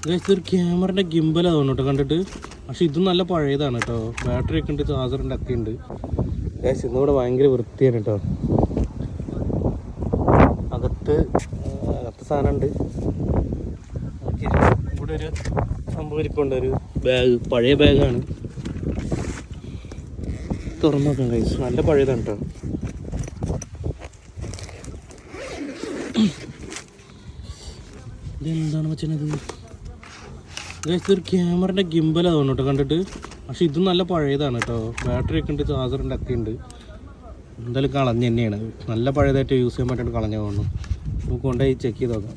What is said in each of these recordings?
ഇതൊരു ക്യാമറൻ്റെ ഗിംബലാണ് കേട്ടോ കണ്ടിട്ട്. പക്ഷെ ഇതും നല്ല പഴയതാണ് കേട്ടോ. ബാറ്ററി ഒക്കെ ഉണ്ട്, ചാർജറിൻ്റെ ഒക്കെ ഉണ്ട്. ഇന്നിവിടെ ഭയങ്കര വൃത്തിയാണ് കേട്ടോ. അകത്ത് സാധനമുണ്ട്. ഓക്കെ, ഇവിടെ ഒരു സംഭവം ഇരിപ്പുണ്ട്, ഒരു ബാഗ്, പഴയ ബാഗാണ്. തുറന്നു നോക്കാം ഗൈസ്, നല്ല പഴയതാണ് കേട്ടോ. ഇതെന്താണ് വെച്ചത്? ഇതൊരു ക്യാമറൻ്റെ ഗിംബലാണ് കേട്ടോ കണ്ടിട്ട്. പക്ഷെ ഇതും നല്ല പഴയതാണ് കേട്ടോ. ബാറ്ററി ഒക്കെ ഉണ്ട്, ചാർജറിൻ്റെ ഒക്കെ ഉണ്ട്. എന്തായാലും കളഞ്ഞ് തന്നെയാണ്, നല്ല പഴയതായിട്ട് യൂസ് ചെയ്യാൻ പറ്റാണ്ട് കളഞ്ഞു തോന്നുന്നു. നമുക്ക് കൊണ്ടുപോയി ചെക്ക് ചെയ്ത് നോക്കാം.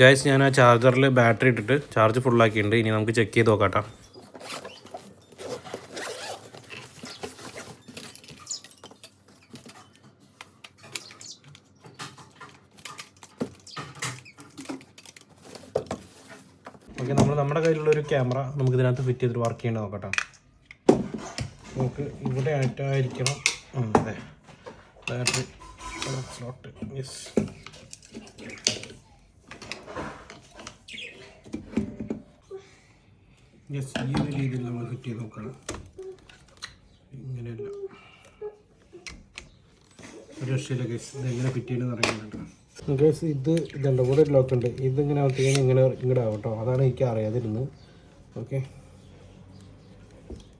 ഗൈസ്, ഞാൻ ആ ചാർജറിൽ ബാറ്ററി ഇട്ടിട്ട് ചാർജ് ഫുള്ളാക്കിയിട്ടുണ്ട്. ഇനി നമുക്ക് ചെക്ക് ചെയ്ത് നോക്കാം കേട്ടോ. ഓക്കെ, നമ്മുടെ കയ്യിലുള്ളൊരു ക്യാമറ നമുക്ക് ഇതിനകത്ത് ഫിറ്റ് ചെയ്തിട്ട് വർക്ക് ചെയ്യേണ്ടത് നോക്കട്ടെ. നമുക്ക് ഇവിടെ ആയിട്ടായിരിക്കണം. അതെ, ബാറ്ററി സ്ലോട്ട്. യെസ്, യെസ്, ഈ ഒരു രീതിയിൽ നമ്മൾ ഫിറ്റ് ചെയ്ത് നോക്കണം. ഇങ്ങനെയല്ല, ഒരു രക്ഷയില്ല ഗൈസ്. ഇതെങ്ങനെ ഫിറ്റ് ചെയ്യുന്നത് അറിയുന്നുണ്ട് ഗൈസ്. ഇതുണ്ട്, ഇവിടെ ഒരു ലോക്ക് ഉണ്ട്. ഇതിങ്ങനെ ആവത്തേക്കും ഇങ്ങോട്ട് ആവും കേട്ടോ. അതാണ് എനിക്ക് അറിയാതിരുന്നത്. ഓക്കെ,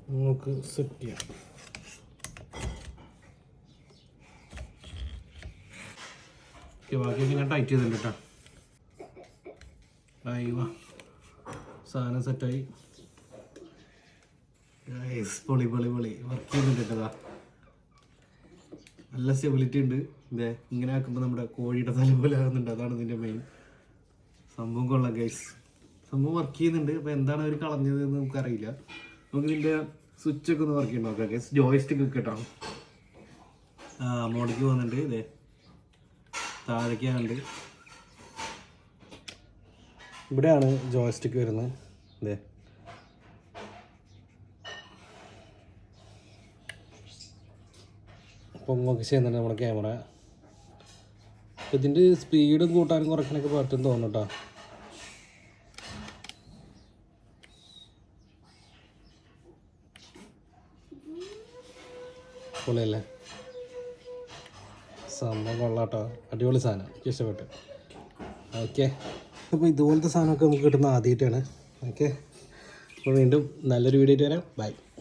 നമുക്ക് സെറ്റ് ചെയ്യാം. ഓക്കെ, ബാക്കിയൊക്കെ ഞാൻ ടൈറ്റ് ചെയ്തിട്ടുണ്ട് കേട്ടോ. വാ, സാധനം സെറ്റായി. പൊളി വർക്ക് ചെയ്യുന്നുണ്ട് കേട്ടോ. നല്ല സ്റ്റെബിലിറ്റി ഉണ്ട്. ഇങ്ങനെ ആക്കുമ്പോൾ നമ്മുടെ കോഴിയുടെ തല പോലെ ആകുന്നുണ്ട്. അതാണ് ഇതിൻ്റെ മെയിൻ സംഭവം. കൊള്ളാം ഗൈസ്, സംഭവം വർക്ക് ചെയ്യുന്നുണ്ട്. അപ്പോൾ എന്താണ് അവർ കളഞ്ഞത് എന്ന് നമുക്കറിയില്ല. നമുക്ക് ഇതിൻ്റെ സ്വിച്ചൊക്കെ ഒന്ന് വർക്ക് ചെയ്ത് നോക്കാം ഗൈസ്. ജോയ്സ്റ്റിക്ക് ഒക്കെ കേട്ടോ. മോഡിക്ക് പോകുന്നുണ്ട്. താഴേക്കാണ്ട് ഇവിടെയാണ് ജോയ്സ്റ്റിക്ക് വരുന്നത്. അപ്പം നോക്കി ചെയ്യുന്നുണ്ട് നമ്മുടെ ക്യാമറ. ഇതിൻ്റെ സ്പീഡ് കൂട്ടാനും കുറയ്ക്കാനൊക്കെ പറ്റും തോന്നുന്നു കേട്ടോ. പൊളിയല്ലേ സംഭവം? കൊള്ളാട്ടോ, അടിപൊളി സാധനം, ഇഷ്ടപ്പെട്ടു. ഓക്കെ, അപ്പോൾ ഇതുപോലത്തെ സാധനമൊക്കെ നമുക്ക് കിട്ടുന്ന ആദ്യമായിട്ടാണ്. ഓക്കെ, അപ്പോൾ വീണ്ടും നല്ലൊരു വീഡിയോ ആയിട്ട് വരാം. ബൈ.